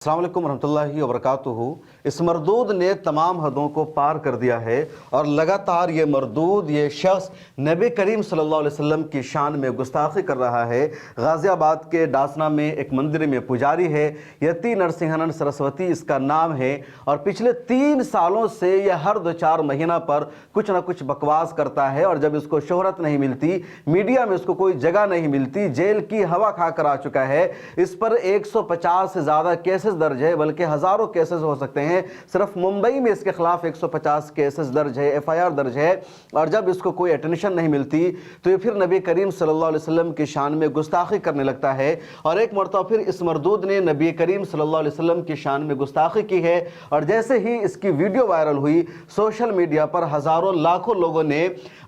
अस्सलाम वालेकुम रहमतुल्लाहि व बरकातुहू। इस मरदूद ने तमाम हदों को पार कर दिया है और लगातार ये मरदूद ये शख्स नबी करीम सल्लल्लाहु अलैहि वसल्लम की शान में गुस्ताखी कर रहा है। गाज़ियाबाद के डासना में एक मंदिर में पुजारी है, यति नरसिंहानंद सरस्वती इसका नाम है और पिछले 3 सालों से यह हर 2-4 महीना पर कुछ ना कुछ बकवास करता है और जब इसको शोहरत नहीं मिलती, मीडिया में इसको कोई जगह नहीं मिलती, जेल की हवा खाकर आ चुका है। इस पर 150 से ज़्यादा केसेस दर्ज है, बल्कि हजारों केसेस हो सकते हैं। सिर्फ मुंबई में इसके खिलाफ 150 केसेस दर्ज है, एफआईआर दर्ज है और जब इसको कोई अटेंशन नहीं मिलती तो ये फिर नबी करीम सल्लल्लाहु अलैहि वसल्लम की शान में गुस्ताखी करने लगता है। और एक मरतबा फिर इस मरदूद ने नबी करीम सल्लल्लाहु अलैहि वसल्लम की शान में गुस्ताखी की है और जैसे ही इसकी वीडियो वायरल हुई, सोशल मीडिया पर हजारों लाखों लोगों ने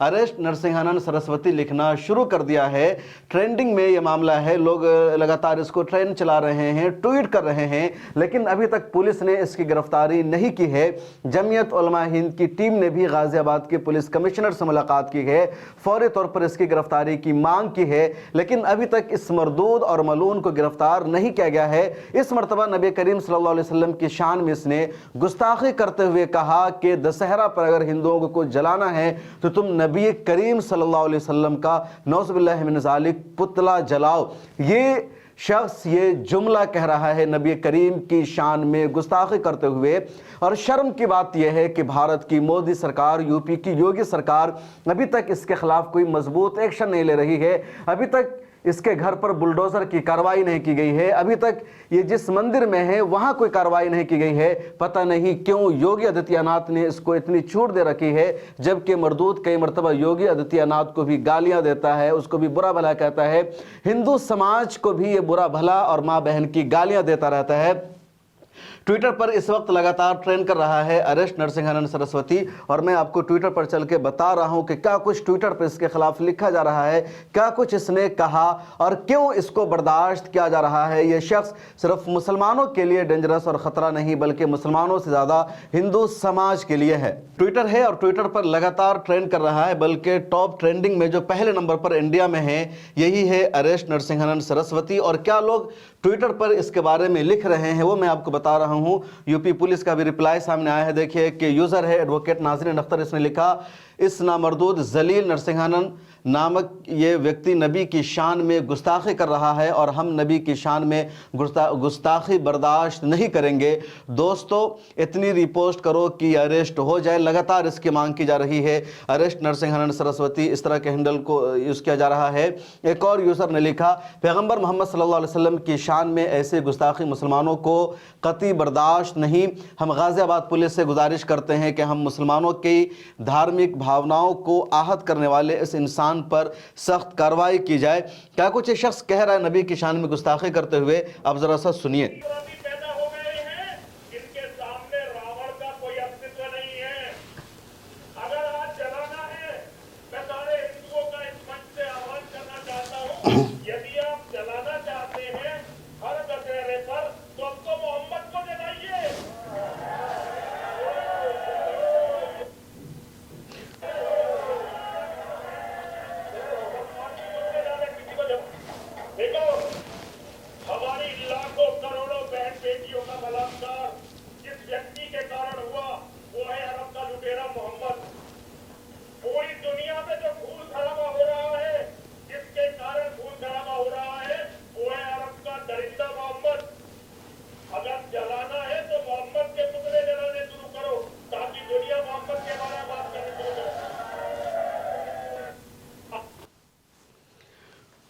अरेस्ट नरसिंहानंद सरस्वती लिखना शुरू कर दिया है। ट्रेंडिंग में यह मामला है, लोग लगातार इसको ट्रेंड चला रहे हैं, ट्वीट कर रहे हैं, लेकिन अभी तक पुलिस ने इसकी गिरफ्तारी नहीं की है। जमीयत उलमा हिंद की टीम ने भी गाजियाबाद के पुलिस कमिश्नर से मुलाकात की है, फौरी तौर पर इसकी गिरफ्तारी की मांग की है, लेकिन अभी तक इस मरदूद और मलून को गिरफ्तार नहीं किया गया है। इस मरतबा नबी करीम सल्लल्लाहु अलैहि वसल्लम की शान में इसने गुस्ताखी करते हुए कहा कि दशहरा पर अगर हिंदुओं को जलाना है तो तुम नबी करीम सल्लल्लाहु अलैहि वसल्लम का नौज़ुबिल्लाहि मिन ज़ालिक पुतला जलाओ। ये शख्स ये जुमला कह रहा है नबी करीम की शान में गुस्ताखी करते हुए। और शर्म की बात यह है कि भारत की मोदी सरकार, यूपी की योगी सरकार अभी तक इसके खिलाफ कोई मजबूत एक्शन नहीं ले रही है। अभी तक इसके घर पर बुलडोजर की कार्रवाई नहीं की गई है, अभी तक ये जिस मंदिर में है वहां कोई कार्रवाई नहीं की गई है। पता नहीं क्यों योगी आदित्यनाथ ने इसको इतनी छूट दे रखी है, जबकि मरदूद कई मरतबा योगी आदित्यनाथ को भी गालियां देता है, उसको भी बुरा भला कहता है, हिंदू समाज को भी ये बुरा भला और माँ बहन की गालियां देता रहता है। ट्विटर पर इस वक्त लगातार ट्रेंड कर रहा है अरेस्ट नरसिंहानंद सरस्वती और मैं आपको ट्विटर पर चल के बता रहा हूं कि क्या कुछ ट्विटर पर इसके खिलाफ लिखा जा रहा है, क्या कुछ इसने कहा और क्यों इसको बर्दाश्त किया जा रहा है। यह शख्स सिर्फ मुसलमानों के लिए डेंजरस और खतरा नहीं, बल्कि मुसलमानों से ज्यादा हिंदू समाज के लिए है। ट्विटर है और ट्विटर पर लगातार ट्रेंड कर रहा है, बल्कि टॉप ट्रेंडिंग में जो पहले नंबर पर इंडिया में है यही है अरेस्ट नरसिंहानंद सरस्वती। और क्या लोग ट्विटर पर इसके बारे में लिख रहे हैं वो मैं आपको बता रहा हूं। यूपी पुलिस का भी रिप्लाई सामने आया है, देखिए कि यूजर है एडवोकेट नाज़रीन अख्तर, इसने लिखा इस नामर्दूद जलील नरसिंहानंद नामक ये व्यक्ति नबी की शान में गुस्ताखी कर रहा है और हम नबी की शान में गुस्ताखी बर्दाश्त नहीं करेंगे। दोस्तों इतनी रिपोस्ट करो कि अरेस्ट हो जाए, लगातार इसकी मांग की जा रही है। अरेस्ट नरसिंहानंद सरस्वती इस तरह के हैंडल को यूज़ किया जा रहा है। एक और यूज़र ने लिखा पैगंबर मोहम्मद सल्लल्लाहु अलैहि वसल्लम की शान में ऐसे गुस्ताखी मुसलमानों को कतई बर्दाश्त नहीं। हम गाज़ियाबाद पुलिस से गुजारिश करते हैं कि हम मुसलमानों की धार्मिक भावनाओं को आहत करने वाले इस इंसान पर सख्त कार्रवाई की जाए। क्या कुछ ये शख्स कह रहा है नबी की शान में गुस्ताखी करते हुए, आप जरा सा सुनिए।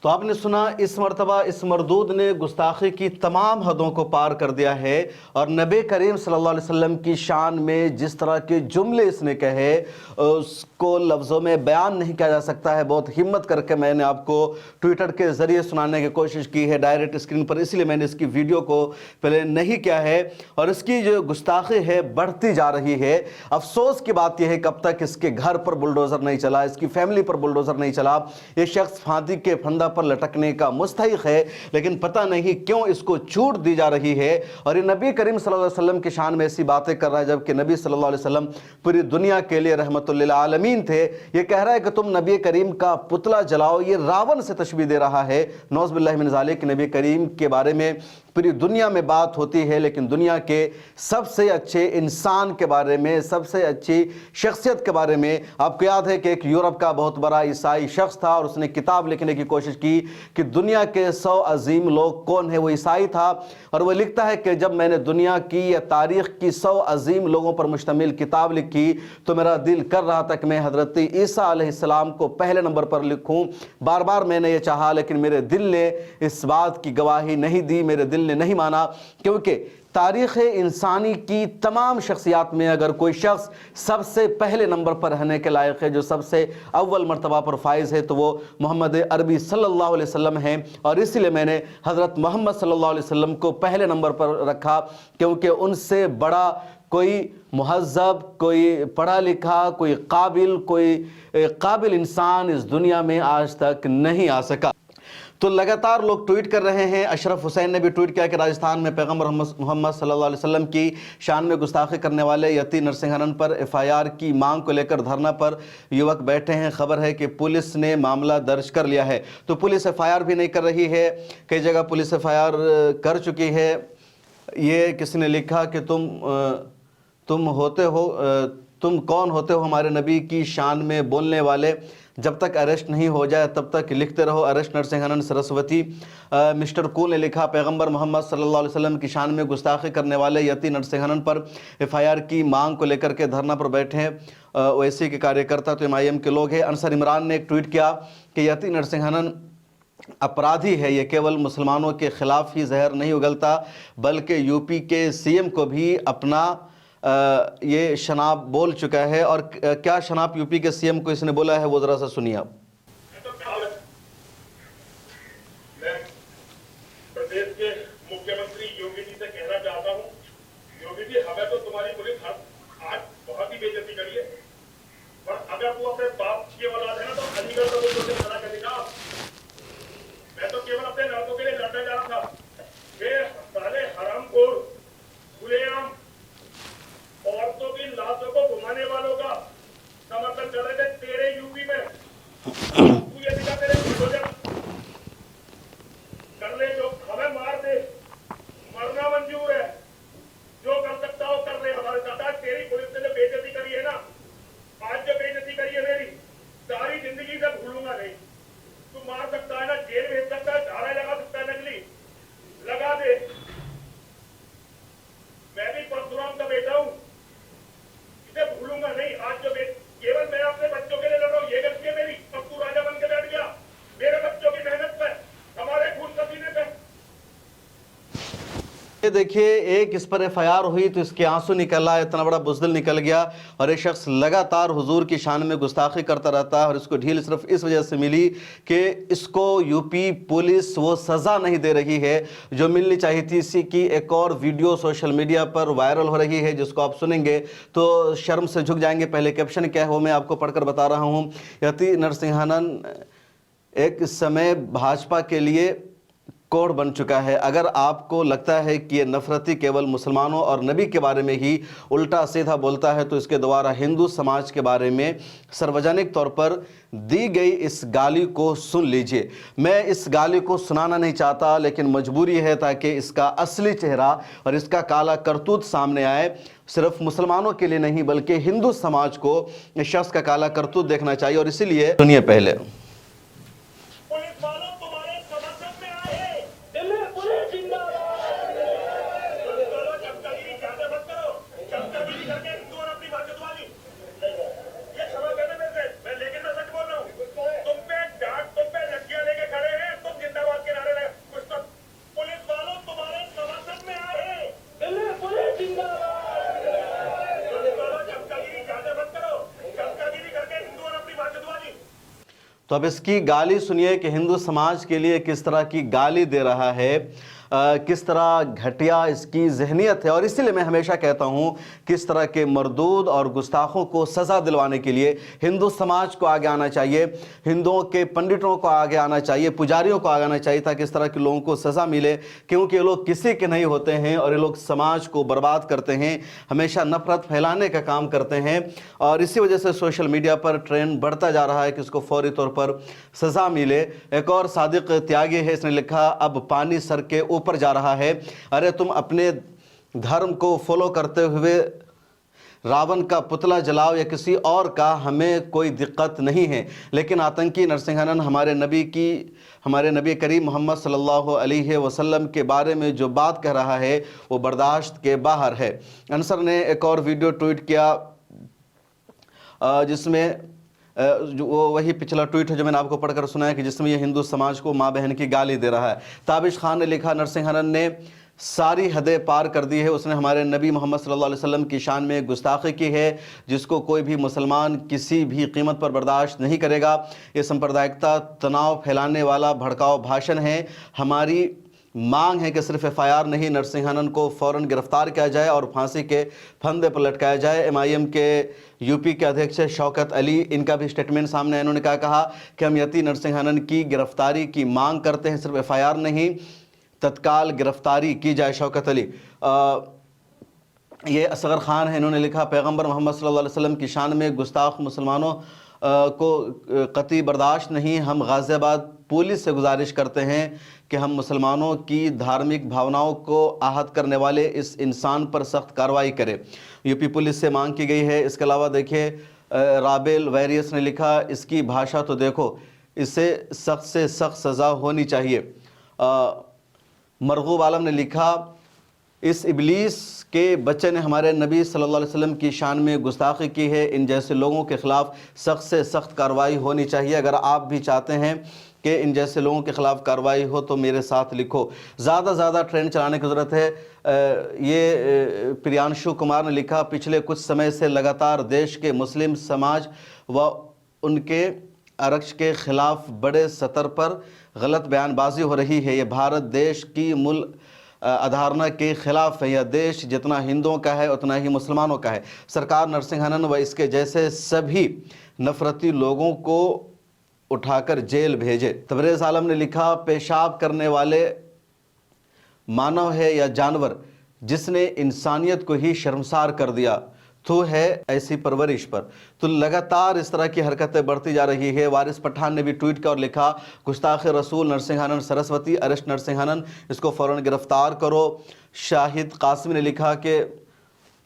तो आपने सुना, इस मरतबा इस मरदूद ने गुस्ताखी की तमाम हदों को पार कर दिया है और नबी करीम सल्लल्लाहु अलैहि वसल्लम की शान में जिस तरह के जुमले इसने कहे उसको लफ्ज़ों में बयान नहीं किया जा सकता है। बहुत हिम्मत करके मैंने आपको ट्विटर के ज़रिए सुनाने की कोशिश की है डायरेक्ट स्क्रीन पर, इसलिए मैंने इसकी वीडियो को पहले नहीं किया है और इसकी जो गुस्ताखी है बढ़ती जा रही है। अफसोस की बात यह है कब तक इसके घर पर बुलडोज़र नहीं चला, इसकी फैमिली पर बुलडोज़र नहीं चला। ये शख्स फांसी के फंदा पर लटकने का मुस्तहिक है, लेकिन पता नहीं क्यों इसको छूट दी जा रही है और ये नबी करीम सल्लल्लाहु अलैहि वसल्लम की शान में ऐसी बातें कर रहा है, जबकि नबी सल्लल्लाहु अलैहि वसल्लम पूरी दुनिया के लिए रहमतुल लिल आलमीन थे। ये कह रहा है कि तुम नबी करीम का पुतला जलाओ, ये रावण से तशबीह दे रहा है। नौज़ बिल्लाहि मिन ज़ालिक। नबी करीम के बारे में पूरी दुनिया में बात होती है, लेकिन दुनिया के सबसे अच्छे इंसान के बारे में, सबसे अच्छी शख्सियत के बारे में आपको याद है कि एक यूरोप का बहुत बड़ा ईसाई शख्स था और उसने किताब लिखने की कोशिश की कि दुनिया के 100 अजीम लोग कौन है। वो ईसाई था और वो लिखता है कि जब मैंने दुनिया की या तारीख़ की 100 अजीम लोगों पर मुश्तमिल किताब लिखी तो मेरा दिल कर रहा था कि मैं हज़रत ईसा अलैहिस्सलाम को पहले नंबर पर लिखूं। बार बार मैंने ये चाहा, लेकिन मेरे दिल ने इस बात की गवाही नहीं दी, मेरे दिल ने नहीं माना, क्योंकि तारीख़ इंसानी की तमाम शख्सियात में अगर कोई शख्स सबसे पहले नंबर पर रहने के लायक है, जो सबसे अव्वल मर्तबा पर फाइज है, तो वो मोहम्मद अरबी सल्लल्लाहु अलैहि वसल्लम हैं। और इसलिए मैंने हज़रत मोहम्मद सल्लल्लाहु अलैहि वसल्लम को पहले नंबर पर रखा, क्योंकि उनसे बड़ा कोई मुहज़्ज़ब, कोई पढ़ा लिखा, कोई काबिल इंसान इस दुनिया में आज तक नहीं आ सका। तो लगातार लोग ट्वीट कर रहे हैं। अशरफ हुसैन ने भी ट्वीट किया कि राजस्थान में पैगम्बर मोहम्मद सल्लल्लाहु अलैहि वसल्लम की शान में गुस्ताखी करने वाले यती नरसिंहन पर एफआईआर की मांग को लेकर धरना पर युवक बैठे हैं। खबर है कि पुलिस ने मामला दर्ज कर लिया है। तो पुलिस एफआईआर भी नहीं कर रही है, कई जगह पुलिस एफआईआर कर चुकी है। ये किसी ने लिखा कि तुम कौन होते हो हमारे नबी की शान में बोलने वाले, जब तक अरेस्ट नहीं हो जाए तब तक लिखते रहो, arrest Narasimhan Saraswati. Mister cool ने लिखा पैगंबर मोहम्मद सल्लल्लाहु अलैहि वसल्लम की शान में गुस्ताखी करने वाले यती नरसिंहन पर एफआईआर की मांग को लेकर के धरना पर बैठे हैं ओवैसी के कार्यकर्ता, तो एमआईएम के लोग हैं। अंसर इमरान ने एक ट्वीट किया कि यती नरसिंहन अपराधी है, ये केवल मुसलमानों के खिलाफ ही जहर नहीं उगलता बल्कि यूपी के सीएम को भी अपना ये शनाब बोल चुका है। और क्या शनाब यूपी के सीएम को इसने बोला है वो जरा सा सुनिए आप। मैं प्रदेश के मुख्यमंत्री योगी जी से कहना चाहता हूँ, योगी जी हमें तो तुम्हारी पुलिस आज बहुत ही बेइज्जती करी है, और अगर वो अपने बाप की औलाद है ना तो अलीगढ़ का वो मुझे खड़ा कर देगा। मैं तो केवल अपने लड़कों के लिए लड़ना चाह रहा था। वे साले हरामखोर खुलेआम औरतों की लाशों को घुमाने वालों का समर्थन कर रहे थे तेरे यूपी में। तू ये दिखा तेरे कर ले, जो हमें मार दे, मरना मंजूर है, जो कर सकता हो कर ले हमारे साथ। आज तेरी पुलिस ने जो बेइज्जती करी है ना, आज जो बेइज्जती करी है मेरी, सारी जिंदगी से भूलूंगा नहीं। तू मार सकता है ना, जेल भेज सकता है, धारा लगा सकता है, नकली लगा दे। मैं भी परशुराम का बेटा हूं, इसे भूलूंगा नहीं। आज जो केवल मैं अपने बच्चों के लिए लड़ रहा हूं, ये गलती है मेरी। अब तू राजा बन के बैठ गया मेरे बच्चों की मेहनत पे, हमारे खून पसीने पे। ये देखिए, एक इस पर एफआईआर हुई तो इसके आंसू निकला, इतना बड़ा बुज़दिल निकल गया। और ये शख्स लगातार हुजूर की शान में गुस्ताखी करता रहता है और इसको ढील सिर्फ इस वजह से मिली कि इसको यूपी पुलिस वो सज़ा नहीं दे रही है जो मिलनी चाहिए थी। इसी की एक और वीडियो सोशल मीडिया पर वायरल हो रही है, जिसको आप सुनेंगे तो शर्म से झुक जाएंगे। पहले कैप्शन क्या है वो मैं आपको पढ़कर बता रहा हूँ। यती नरसिंहन एक समय भाजपा के लिए कोड बन चुका है। अगर आपको लगता है कि ये नफरती केवल मुसलमानों और नबी के बारे में ही उल्टा सीधा बोलता है, तो इसके द्वारा हिंदू समाज के बारे में सार्वजनिक तौर पर दी गई इस गाली को सुन लीजिए। मैं इस गाली को सुनाना नहीं चाहता, लेकिन मजबूरी है ताकि इसका असली चेहरा और इसका काला करतूत सामने आए। सिर्फ मुसलमानों के लिए नहीं बल्कि हिंदू समाज को इस शख्स का काला करतूत देखना चाहिए। और इसीलिए सुनिए पहले। तो अब इसकी गाली सुनिए कि हिंदू समाज के लिए किस तरह की गाली दे रहा है, किस तरह घटिया इसकी जहनियत है। और इसीलिए मैं हमेशा कहता हूँ किस तरह के मरदूद और गुस्ताखों को सज़ा दिलवाने के लिए हिंदू समाज को आगे आना चाहिए, हिंदुओं के पंडितों को आगे आना चाहिए, पुजारियों को आगे आना चाहिए, ताकि इस तरह के लोगों को सज़ा मिले। क्योंकि ये लोग किसी के नहीं होते हैं और ये लोग समाज को बर्बाद करते हैं, हमेशा नफरत फैलाने का काम करते हैं। और इसी वजह से सोशल मीडिया पर ट्रेंड बढ़ता जा रहा है कि इसको फौरी तौर पर सज़ा मिले। एक और सादिक त्यागी है, इसने लिखा अब पानी सर के ऊपर ऊपर जा रहा है। अरे तुम अपने धर्म को फॉलो करते हुए रावण का पुतला जलाओ या किसी और का, हमें कोई दिक्कत नहीं है, लेकिन आतंकी नरसिंहानन हमारे नबी करीम मोहम्मद सल्लल्लाहु अलैहि वसल्लम के बारे में जो बात कह रहा है वो बर्दाश्त के बाहर है। अंसर ने एक और वीडियो ट्वीट किया जिसमें वो वही पिछला ट्वीट है जो मैंने आपको पढ़कर सुनाया कि जिसमें ये हिंदू समाज को माँ बहन की गाली दे रहा है। ताबिश खान ने लिखा, नरसिंहानन ने सारी हदें पार कर दी है, उसने हमारे नबी मोहम्मद सल्लल्लाहु अलैहि वसल्लम की शान में गुस्ताखी की है जिसको कोई भी मुसलमान किसी भी कीमत पर बर्दाश्त नहीं करेगा। ये सांप्रदायिकता, तनाव फैलाने वाला भड़काऊ भाषण है। हमारी मांग है कि सिर्फ FIR नहीं, नरसिंहानन को फ़ौरन गिरफ्तार किया जाए और फांसी के फंदे पर लटकाया जाए। MIM के यूपी के अध्यक्ष शौकत अली, इनका भी स्टेटमेंट सामने है। इन्होंने कहा कि हम यति नरसिंहानन की गिरफ्तारी की मांग करते हैं, सिर्फ FIR नहीं, तत्काल गिरफ्तारी की जाए। शौकत अली ये असगर खान है, इन्होंने लिखा, पैगंबर मोहम्मद सल्लल्लाहु अलैहि वसल्लम की शान में गुस्ताख मुसलमानों को कतई बर्दाश्त नहीं। हम गाज़ियाबाद पुलिस से गुजारिश करते हैं कि हम मुसलमानों की धार्मिक भावनाओं को आहत करने वाले इस इंसान पर सख्त कार्रवाई करें। यूपी पुलिस से मांग की गई है। इसके अलावा देखिए राबेल वैरियस ने लिखा, इसकी भाषा तो देखो, इसे सख्त से सख्त सज़ा होनी चाहिए। मरगूब आलम ने लिखा, इस इबलीस के बच्चे ने हमारे नबी सल्लल्लाहु अलैहि वसल्लम की शान में गुस्ताखी की है। इन जैसे लोगों के ख़िलाफ़ सख्त से सख्त कार्रवाई होनी चाहिए। अगर आप भी चाहते हैं कि इन जैसे लोगों के ख़िलाफ़ कार्रवाई हो तो मेरे साथ लिखो। ज़्यादा ट्रेंड चलाने की ज़रूरत है। ये प्रियांशु कुमार ने लिखा, पिछले कुछ समय से लगातार देश के मुस्लिम समाज व उनके आरक्ष के ख़िलाफ़ बड़े स्तर पर गलत बयानबाजी हो रही है। ये भारत देश की मूल अधारणा के ख़िलाफ़ है। यह देश जितना हिंदुओं का है उतना ही मुसलमानों का है। सरकार नरसिंहानन व इसके जैसे सभी नफरती लोगों को उठाकर जेल भेजे। तबरेज़ आलम ने लिखा, पेशाब करने वाले मानव है या जानवर जिसने इंसानियत को ही शर्मसार कर दिया, तो है ऐसी परवरिश पर। तो लगातार इस तरह की हरकतें बढ़ती जा रही है। वारिस पठान ने भी ट्वीट किया और लिखा, गुस्ताख रसूल नरसिंहानन सरस्वती, अरेस्ट नरसिंहानन, इसको फ़ौरन गिरफ्तार करो। शाहिद कासिम ने लिखा कि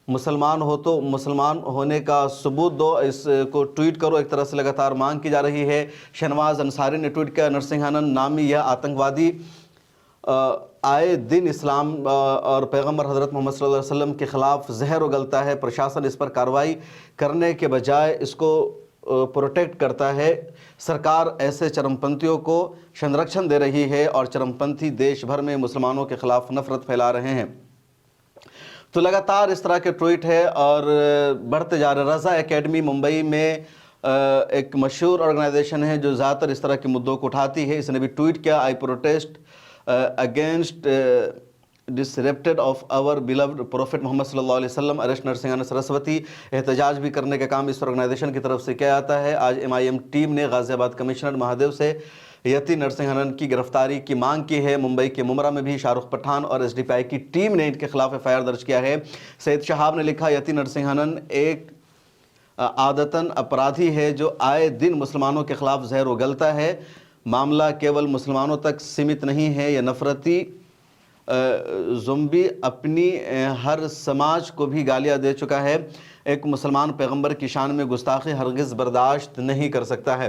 मुसलमान हो तो मुसलमान होने का सबूत दो, इसको ट्वीट करो। एक तरह से लगातार मांग की जा रही है। शहनवाज अंसारी ने ट्वीट किया, नरसिंहानन नामी यह आतंकवादी आए दिन इस्लाम और पैगंबर हज़रत मोहम्मद सल्लल्लाहु अलैहि वसल्लम के ख़िलाफ़ जहर उगलता है। प्रशासन इस पर कार्रवाई करने के बजाय इसको प्रोटेक्ट करता है। सरकार ऐसे चरमपंथियों को संरक्षण दे रही है और चरमपंथी देश भर में मुसलमानों के ख़िलाफ़ नफ़रत फैला रहे हैं। तो लगातार इस तरह के ट्वीट है और बढ़ते जा रहे। रज़ा एकेडमी मुंबई में एक मशहूर ऑर्गेनाइजेशन है जो ज़्यादातर इस तरह के मुद्दों को उठाती है। इसने भी ट्वीट किया, I protest against disrespected of our beloved prophet Muhammad सल्लल्लाहु अलैहि वसल्लम, अरेस्ट नरसिंहानन सरस्वती। एहतजाज भी करने का काम इस ऑर्गेनाइजेशन की तरफ से किया जाता है। आज MIM टीम ने गाज़ियाबाद कमिश्नर महादेव से यति नरसिंहानन की गिरफ्तारी की मांग की है। मुंबई के मुमरा में भी शाहरुख पठान और SDPI की टीम ने इनके खिलाफ FIR दर्ज किया है। सैयद शहाब ने लिखा, यति नरसिंहानन एक आदतन अपराधी है जो आए दिन मुसलमानों के खिलाफ जहर उगलता है। मामला केवल मुसलमानों तक सीमित नहीं है, यह नफरती ज़ुम्बी अपनी हर समाज को भी गालियाँ दे चुका है। एक मुसलमान पैगंबर की शान में गुस्ताखी हरगिज़ बर्दाश्त नहीं कर सकता है।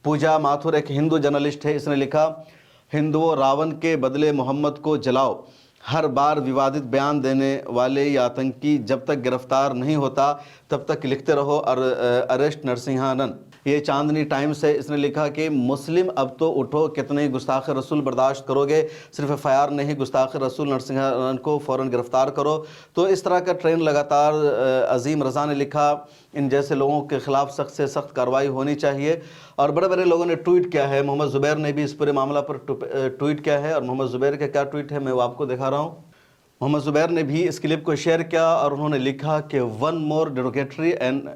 पूजा माथुर एक हिंदू जर्नलिस्ट है, इसने लिखा, हिंदुओं रावण के बदले मोहम्मद को जलाओ। हर बार विवादित बयान देने वाले या आतंकी जब तक गिरफ्तार नहीं होता तब तक लिखते रहो और अरेस्ट नरसिंहानन। ये चांदनी टाइम्स है, इसने लिखा कि मुस्लिम अब तो उठो, कितने गुस्ताख रसूल बर्दाश्त करोगे। सिर्फ FIR नहीं, गुस्ताख रसूल नरसिंहानन को फ़ौरन गिरफ्तार करो। तो इस तरह का ट्रेंड लगातार। अजीम रज़ा ने लिखा, इन जैसे लोगों के ख़िलाफ़ सख्त से सख्त कार्रवाई होनी चाहिए। और बड़े बड़े लोगों ने ट्वीट किया है। मोहम्मद ज़ुबैर ने भी इस पूरे मामला पर ट्वीट किया है और मोहम्मद ज़ुबैर का क्या ट्वीट है मैं वो आपको दिखा रहा हूँ। मोहम्मद ज़ुबैर ने भी इस क्लिप को शेयर किया और उन्होंने लिखा कि one more derogatory and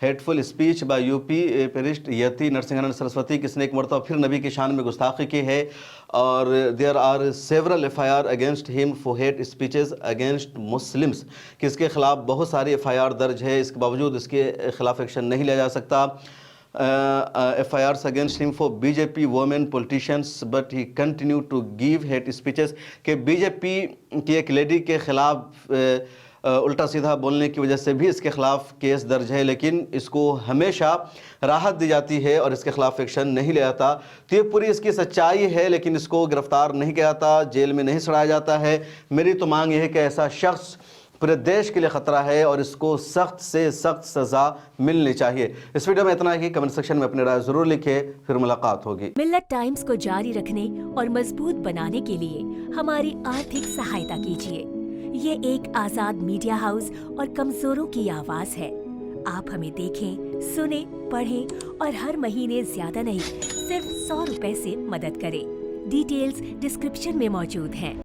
hateful speech by UP priest Yati Narsinghanand Saraswati, किसने एक मरतबा फिर नबी की शान में गुस्ताखी की है और there are several FIR against him for hate speeches against Muslims, कि इसके ख़िलाफ़ बहुत सारी FIR दर्ज है, इसके बावजूद इसके ख़िलाफ़ एक्शन नहीं लिया जा सकता। FIRs against him for BJP women politicians, but he continued to give hate speeches कि BJP की एक लेडी के खिलाफ उल्टा सीधा बोलने की वजह से भी इसके खिलाफ केस दर्ज है, लेकिन इसको हमेशा राहत दी जाती है और इसके खिलाफ एक्शन नहीं लिया जाता। तो ये पूरी इसकी सच्चाई है, लेकिन इसको गिरफ्तार नहीं किया जाता, जेल में नहीं सड़ाया जाता है। मेरी तो मांग यह है कि ऐसा शख्स पूरे देश के लिए ख़तरा है और इसको सख्त से सख्त सज़ा मिलनी चाहिए। इस वीडियो में इतना ही। कमेंट सेक्शन में अपनी राय ज़रूर लिखें, फिर मुलाकात होगी। मिल्लत टाइम्स को जारी रखने और मजबूत बनाने के लिए हमारी आर्थिक सहायता कीजिए। ये एक आजाद मीडिया हाउस और कमजोरों की आवाज है। आप हमें देखें, सुने, पढ़ें और हर महीने ज्यादा नहीं, सिर्फ 100 रुपए से मदद करें। डिटेल्स डिस्क्रिप्शन में मौजूद हैं।